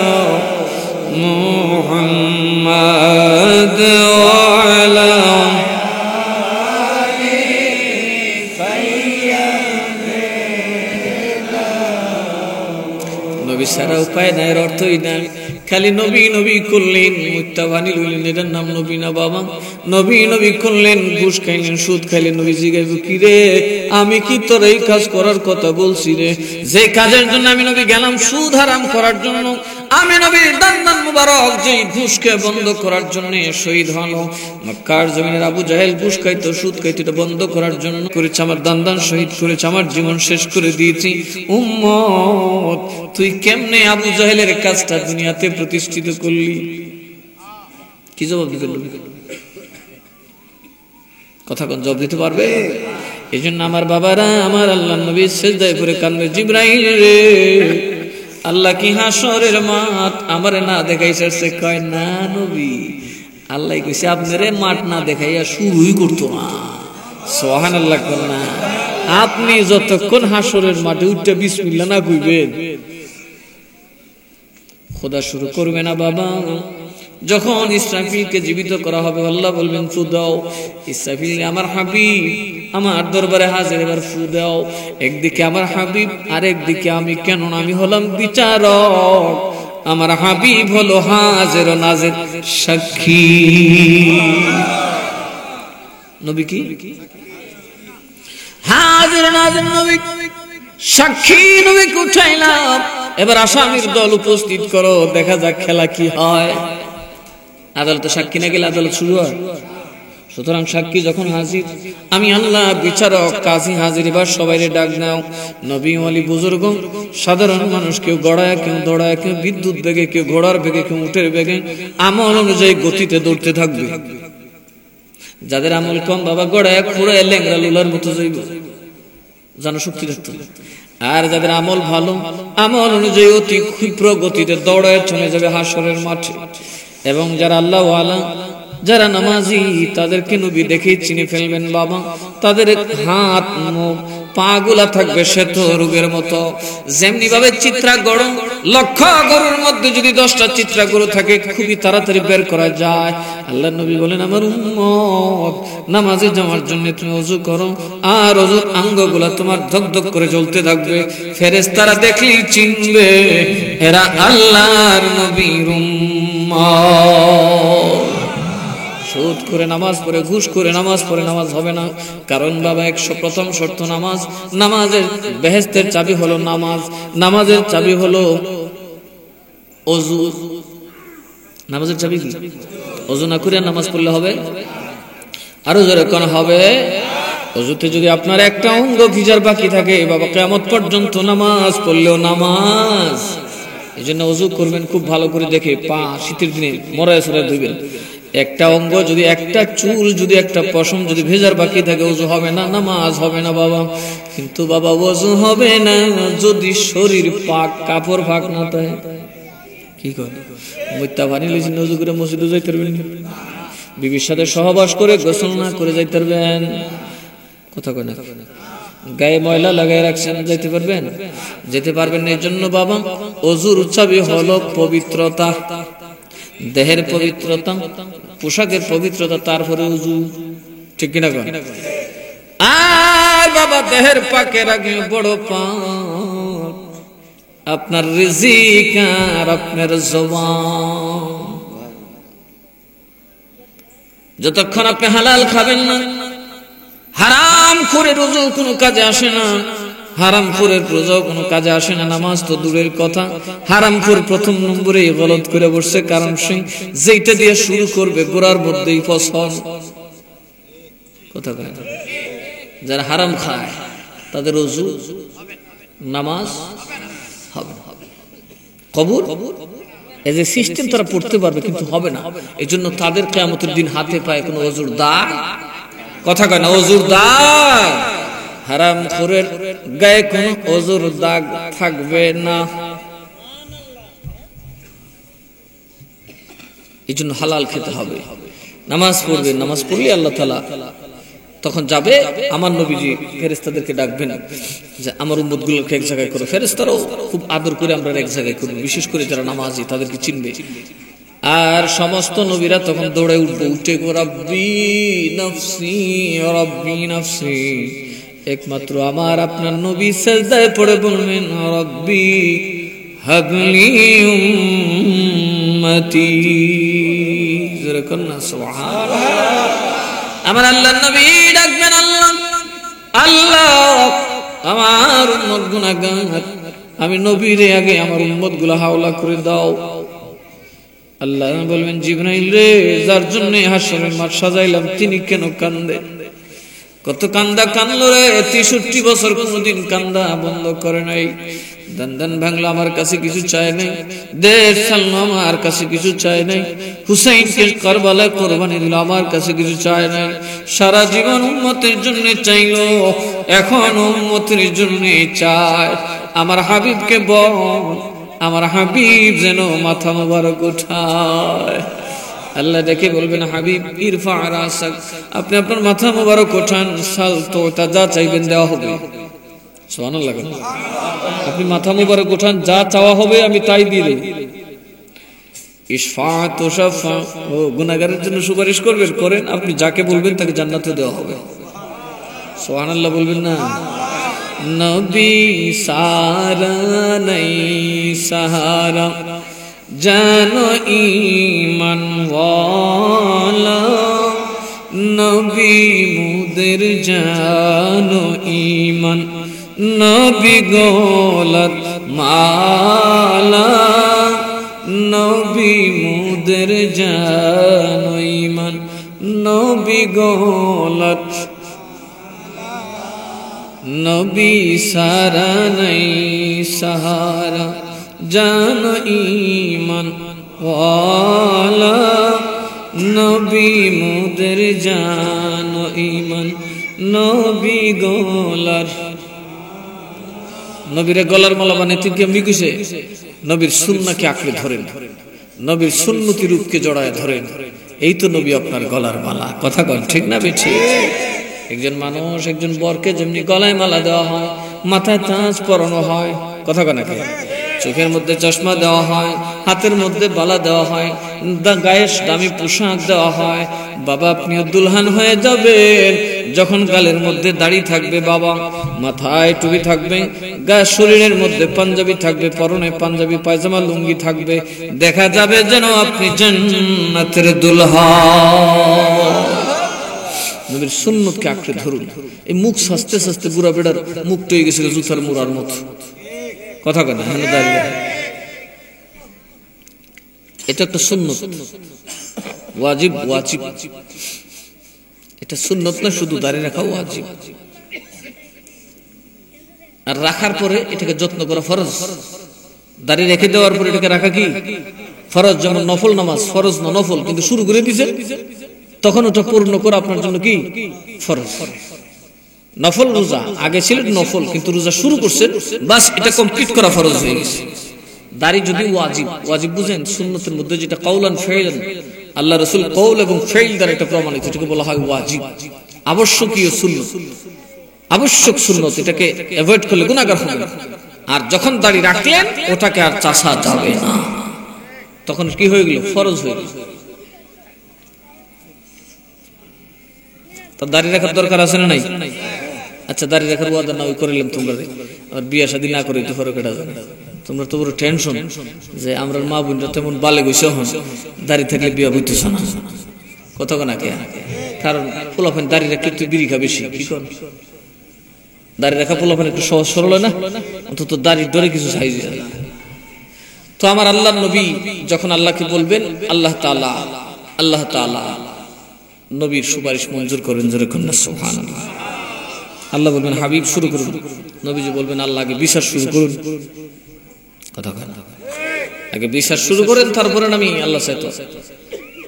মুহাম্মাদ ওয়া আলা নবী সারা উপায় নাই। এর অর্থই না খালি নবী নবী করলেন, মুত্তাবানি লইলেন, এটার নাম নবী না বাবা। নবী নবী করলেন, ঘুষ খাইলেন, সুদ খাইলেন, নবী জিগাইব কি রে আমি কি তোর এই কাজ করার কথা বলছি রে? যে কাজের জন্য আমি নবী গেলাম সুদ হারাম করার জন্য, আমি নবীর দান্দান মুবারক যেই ঘুষকে বন্ধ করার জন্য শহীদ হলো। মক্কার জমিনের আবু জাহেল ঘুষ খাইতো, সুদ খাইতো, এটা বন্ধ করার জন্য করেছে, আমার দান্দান শহীদ করেছে, আমার জীবন শেষ করে দিয়েছি। উম্মত তুই কেমনে আবু জাহেলের কাজটা দুনিয়াতে প্রতিষ্ঠিত করলি? কি জবাব দিতে? কথা কোন জবাব দিতে পারবে? এই জন্য আমার বাবারা, আমার আল্লাহ নবী সিজদায় পড়ে কান্দে, জিবরাইল রে আল্লাহ কি হাসরের মাঠ আমারে না দেখাইছে? কয় না নবী, আল্লাহ কইছে আপনারে মাঠ না দেখাইয়া শুরুই করতো না। সুবহানাল্লাহ কর না। আপনি যতক্ষণ হাসরের মাঠে উঠে বিসমিল্লাহ না কইবেন খোদা শুরু করবে না বাবা। যখন ইসরাফিলকে জীবিত করা হবে আল্লাহ বলবেন ফু দাও। ইসরাফিল আমার হাবিব আমার দরবারে হাজির, এবার ফু দাও। একদিকে আমার হাবিব আর একদিকে আমি, কেন আমি হলাম বিচারক, আমার হাবিব হলো হাজির ও নাজির সাক্ষী। নবী কি হাজির নাজির নবী সাক্ষী, নবীকে উঠাইলাম। এবার আসামির দল উপস্থিত করো, দেখা যাক খেলা কি হয়। আদালতে সাক্ষী না গেলে আদালত শুরু হয়। সুতরাং সাক্ষী যখন হাজির, আমি আল্লাহ বিচারক, কাজী হাজির, এবার সবাই ডাক নাও। নবী ওয়ালি বুজুর্গ, সাধারণ মানুষ, কেউ গড়ায়, কেউ দৌড়ায়, কেউ বিদ্যুৎ বেগে, কেউ ঘোড়ার বেগে, কেউ উটের বেগে, আমল অনুযায়ী গতিতে দৌড়তে থাকবে। যাদের আমল কম বাবা গড়ায় খুঁড়ায় ল্যাংড়া লুলার মতো যাইব, জনশক্তি থাকতো। আর যাদের আমল ভালো, আমল অনুযায়ী অতি ক্ষিপ্র গতিতে দৌড়ায় চলে যাবে হাসরের মাঠে। এবং যারা আল্লাহ ওয়ালা, যারা নামাজি, তাদেরকে নবী দেখেই চিনে ফেলবেন বাবা। তাদের হাত মুখ পা গুলা থাকবে শ্বেত রোগের মতো। যেমনি ভাবে চিত্রা গরু, লক্ষ গরুর মধ্যে যদি 10টা চিত্রা গরু থাকে খুবই তাড়াতাড়ি বের করা যায়। আল্লাহ নবী বলেন আমার উম্মত নামাজে যাওয়ার জন্য তুমি ওযু করো, আর ওযুর অঙ্গগুলা তোমার ধকধক করে জ্বলতে থাকবে। ফেরেশতারা দেখলেই চিনবে এরা আল্লাহর নবীর উম্মত। সুদ করে নামাজ পড়ে, ঘুষ করে নামাজ পড়ে নামাজ হবে না। কারণ বাবা 101ম শর্ত নামাজ। নামাজের বেহেশতের চাবি হলো নামাজ। নামাজের চাবি হলো অজু, নামাজের চাবি কি? অজু না করে নামাজ পড়লে হবে? আরো জোরে কোন হবে? অজুতে যদি আপনার একটা অঙ্গ ভিজার বাকি থাকে বাবা, কিয়ামত পর্যন্ত নামাজ পড়লেও নামাজ। এই জন্য অজু করবেন খুব ভালো করে দেখে, পা শীতের দিনে মরায় সরায় ধুবেন। একটা অঙ্গ যদি, একটা চুল যদি, একটা পশম যদি ভেজার বাকি থাকে, অজু হবে না, নামাজ হবে না বাবা। কিন্তু বাবা অজু হবে না যদি শরীর পাক, কাপড় পাক না থাকে। কি করে মুত্তা পানি লইছি অজু করে মসজিদে যাইতে পারবেন? বিবির সাথে সহবাস করে গোসল না করে যাইতে পারবেন? কথা কয় না। গায়ে ময়লা লাগাই রাখছেন, যাইতে পারবেন? যেতে পারবেন না। এই জন্য বাবা অজুর চাবি হলো পবিত্রতা, দেহের পবিত্রতা, পোশাকের পবিত্রতা, তারপরে অজু। ঠিক কিনা কন? আর বাবা দেহের পাকের আগে বড় পাক আপনার রিজিক আর আপনার জবান। যতক্ষণ আপনি হালাল খাবেন না, হারাম করে রোজা কোনো কাজে আসে না, হারাম করে রোজা কোনো কাজে আসে না, নামাজ তো দূরের কথা। হারাম করে প্রথম নম্বরে গলত করে বসছে, কারণ সে যেটা দিয়ে শুরু করবে গোড়ার মধ্যেই ফসল। কথা কয় না? যারা হারাম খায় তাদের ওযু, নামাজ হবে না। কবুল এই যে সিস্টেম তারা পড়তে পারবে কিন্তু হবে না। এই জন্য তাদের কিয়ামতের দিন হাতে পায়ে কোনো ওযুর দাগ, কথা কয় না, ওযুর দাগ, হারাম খোরের গায়ে কোনো ওযুর দাগ থাকবে না। এই জন্য হালাল খেতে হবে, নামাজ পড়বে। নামাজ পড়লে আল্লাহ তাআলা তখন যাবে, আমার নবীজি ফেরেশতাদেরকে ডাকবেন যে আমার উম্মতগুলোকে এক জায়গায় করো। ফেরেশতারাও খুব আদর করে আমরা এক জায়গায় করব, বিশেষ করে যারা নামাজি তাদেরকে চিনবে। আর সমস্ত নবীরা তখন দৌড়ে উঠবে, উঠে রব্বি নফসি রব্বি নফসি। একমাত্র আমার আপনার নবী সিজদায় পড়ে বলবেন রব্বি হাবলি উম্মতি। জোরে কোন না সুবহানাল্লাহ। আমার আল্লাহর নবী ডাকবেন, আল্লাহ আল্লাহ আমার উম্মত গুনাহগার, আমি নবীরে আগে আমার উম্মতগুলো হাওলা করে দাও। আল্লাহ বলবেন জিবরাইল রে, যার জন্য হাশরের মাঠ সাজাইলাম তিনি কেন কান্দে? কত কান্দা কানলো রে, 63 বছর কোনদিন কান্দা বন্ধ করে নাই। দান ভাঙলো, আমার কাছে কিছু চায় নাই। দেশ চাললো, আমার কাছে কিছু চায় নাই। হুসাইনকে কারবালায় কোরবানি দিল, আমার কাছে কিছু চায় নাই। সারা জীবন উম্মতের জন্য চাইলো, এখন উম্মতের জন্য চায়। আমার হাবিবকে বল, আমার হাবিব যেন মাথা মোবারক উঠায়। আল্লাহ দেখে বলবেন হাবিব ইরফা রাসাক, আপনি আপনার মাথা মোবারক ওঠান, সাল তো যা চাইবেন দেওয়া হবে। সুবহানাল্লাহ। আপনি মাথা মোবারক ওঠান, যা চাওয়া হবে আমি তাই দিয়ে দেব। ইশফাআত ও শাফা, ও গুনাহগারের জন্য সুপারিশ করবেন, করেন। আপনি যাকে বলবেন তাকে জান্নাতে দেওয়া হবে। সুবহানাল্লাহ বলবেন না? নবী সারা নাই সাহারা, জানো ঈমান ওয়ালা, নবী মুদের জানো ঈমান, নবী গোলাত মালা, নবী মুদের জানো ঈমান, নবী গোলাত, নবী সারা নাই সাহারা, জানো ঈমান ওয়ালা, নবী মুদের জানো ঈমান, নবী গোলার। নবীর গলার মালা বানাইতে গিয়ে মিগুছে, নবীর সুন্নাহকে আঁকড়ে ধরেন, নবীর সুন্নতি রূপকে জড়ায় ধরেন। এই তো নবী আপনার গলার মালা। কথা কন ঠিক না বেঠি? একজন মানুষ, একজন বরকে যেমনি গলায় মালা দেওয়া হয়, মাথায় তাজ পরানো হয়, কথা কন নাকি, চোখের মধ্যে চশমা দেওয়া হয়, হাতের মধ্যে বালা দেওয়া হয়, গায়ে দামি পোশাক দেওয়া হয়। বাবা আপনিও দুলহান হয়ে যাবেন যখন গালের মধ্যে দাড়ি থাকবে, বাবা মাথায় টুপি থাকবে, গায়ে শরীরের মধ্যে পাঞ্জাবি থাকবে, পরনে পাঞ্জাবি পায়জামা লুঙ্গি থাকবে, দেখা যাবে যেন আপনি জান্নাতের দুলহা। নবীর সুন্নতকে আঁকড়ে ধরুন। এই মুখ সাজতে সাজতে বুড়া বেড়ার মুখ হয়ে গেছিল জুতার মুড়ার মতো। কথা কেন? এটা একটা সুন্নত, ওয়াজিব ওয়াজিব। এটা সুন্নত না, শুধু দাড়ি রাখা ওয়াজিব। আর রাখার পরে এটাকে যত্ন করা ফরজ। দাড়ি রেখে দেওয়ার পরে এটাকে রাখা কি ফরজ। যেমন নফল নামাজ ফরজ না নফল, কিন্তু শুরু করে দিয়েছে, তখন ওটা পূর্ণ করা আপনার জন্য কি ফরজ। নফল রোজা আগে ছিল নফল, কিন্তু রোজা শুরু করছেন, বাস এটা কমপ্লিট করা ফরজ হয়ে গেছে। দাড়ি যদি ওয়াজিব, ওয়াজিব বুঝেন সুন্নতের মধ্যে যেটা কাউলান ফাইলান, আল্লাহ রাসূল কওল এবং ফাইল দ্বারা এটা প্রমাণিত, এটাকে বলা হয় ওয়াজিব, আবশ্যকীয় সুন্নত, আবশ্যক সুন্নত। এটাকে অ্যাভয়েড করলে গুনাহগার হবে। আর যখন দাড়ি রাখলেন ওটাকে আর চাষা যাবে না, তখন কি হয়ে গেল ফরজ হয়ে গেল। তা দাড়ি রাখার দরকার আছে না নাই? আচ্ছা, দাড়ি রাখার ওয়াদা না করিলাম তোমরা, আর বিয়া শাদী না করে ফরক এটা জানে। তোমরা তো বড় টেনশন যে আমরা মা বোনরা তেমন বালে গেছে হন, দাড়ি থাকলে বিয়া হইতেছ না, কত না কে? কারণ পোলাফেন দাড়ি রাখলে একটু বিড়ি খা বেশি, কি কর? দাড়ি রাখা পোলাফেন একটু সহজ সরল হয় না, অন্তত দাড়ির ডরে কিছু চাই যায়। তো আমার আল্লাহর নবী যখন আল্লাহকে বলবেন, আল্লাহ তাআলা নবীর সুপারিশ মঞ্জুর করেন, জোরে কন্যা সুবহানাল্লাহ। আল্লাহ বলবেন হাবিব শুরু করুন, নবীজি বলবেন আল্লাহ আগে বিশ্বাস শুরু করুন। কথা কয় না? আগে বিশ্বাস শুরু করেন, তারপরে আমি আল্লাহ চাইতো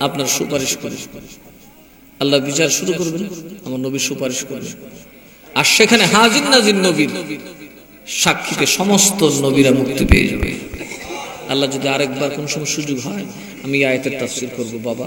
আপনার সুপারিশ করি। আল্লাহ বিচার শুরু করবেন, আমার নবীর সুপারিশ করবেন। আর সেখানে হাজির নাজির নবীর সাক্ষীতে সমস্ত নবীরা মুক্তি পেয়ে যাবে। আল্লাহ যদি আরেকবার কোন সময় সুযোগ হয়, আমি আয়াতের তাফসীর করব বাবা।